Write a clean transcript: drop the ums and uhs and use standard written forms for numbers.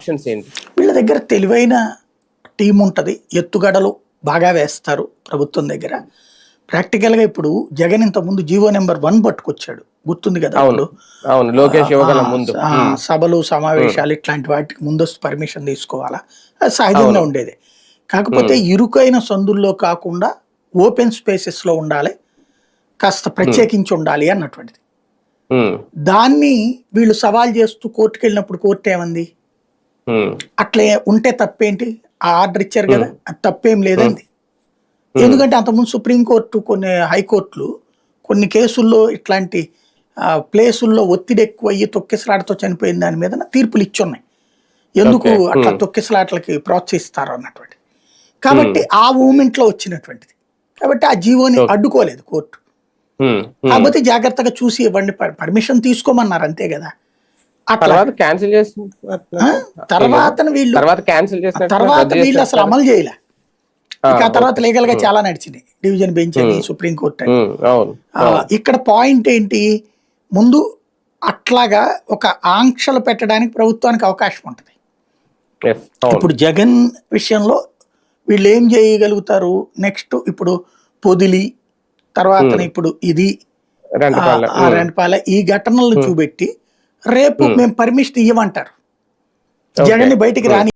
Options ఏంటి? వీళ్ళ దగ్గర తెలివైన టీం ఉంటది. ఎత్తుగడలు బాగా వేస్తారు ప్రభుత్వం దగ్గర. ప్రాక్టికల్‌గా ఇప్పుడు జగన్ ఇంతకుముందు జీవో నంబర్ 1 పట్టుకొచ్చాడు. గుర్తుంది కదా! అవును. అప్పుడు. అవును. లోకేష్ యువగలం ముందు. సభలు, హ్మ్. సమావేశాలు ఇట్లాంటి వాటికి ముందస్తు పర్మిషన్ తీసుకోవాలా? అది సహజంగా అవును. ఉండేది. కాకపోతే ఇరుకైన సందుల్లో కాకుండా ఓపెన్ స్పేసెస్‌లో ఉండాలి. కాస్త ప్రత్యేకించి ఉండాలి అన్నటువంటిది. హ్మ్. దాన్ని వీళ్ళు సవాల్ చేస్తూ కోర్టుకెళ్ళినప్పుడు కోర్టు ఏమంది? హ్మ్. అట్లే ఉంటే తప్పేంటి? ఆ ఆర్డర్ ఇచ్చారు హ్మ్. గదా! అది తప్పేం హ్మ్. లేదంది. హ్మ్. ఎందుకంటే అంతకుముందు సుప్రీంకోర్టు కొన్ని హైకోర్టులు కొన్ని కేసుల్లో ఇట్లాంటి ప్లేసుల్లో ఒత్తిడి ఎక్కువయ్యి తొక్కిసలాటతో చనిపోయిన దాని మీద తీర్పులు ఇచ్చున్నాయి. ఎందుకు ఓకే. అట్లా హ్మ్. తొక్కిసలాటలకి ప్రోత్సహిస్తారు అన్నటువంటిది. హ్మ్. కాబట్టి ఆ మూవ్‌మెంట్‌లో వచ్చినటువంటిది. కాబట్టి ఆ జీవోని ఓకే. అడ్డుకోలేదు కోర్టు. హ్మ్. హ్మ్. కాకపోతే జాగ్రత్తగా చూసి ఇవ్వండి పర్మిషన్ తీసుకోమన్నారు అంతే గదా! తర్వాత అట్లాగా. క్యాన్సిల్ ఆ! చేసినట్టున్నారు. చేయలేదా? తర్వాతన వీళ్ళు తర్వాత క్యాన్సిల్ చేసినట్టున్నారు. తర్వాత రద్దు వీళ్ళు అసలు చేసినట్టున్నారు. అమలు చేయలే. ఆ! ఇక ఆ తర్వాత ఓకే. లీగల్‌గా హ్మ్. చాలా నడిచినాయి. డివిజన్ బెంచ్ అని, హ్మ్. సుప్రీం కోర్ట్ అని. హ్మ్. అవును. అవును. ఇక్కడ పాయింట్ ఏంటి? ముందు అట్లాగా ఒక ఆంక్షలు పెట్టడానికి ప్రభుత్వానికి అవకాశం ఉంటది. యెస్. అవును. ఇప్పుడు జగన్ విషయంలో వీళ్ళేం చేయగలుగుతారు? నెక్స్ట్ ఇప్పుడు పొదిలి, తర్వాతన హ్మ్. ఇప్పుడు ఇది రెంటపాలెం. ఆ హ్మ్. రెంటపాలెం ఈ ఘటనలను హ్మ్. చూపెట్టి రేపు హ్మ్. మేము పర్మిషన్ ఇయ్యమంటారు. ఓకే. జగన్‌ని బయటికి హ్మ్. రాని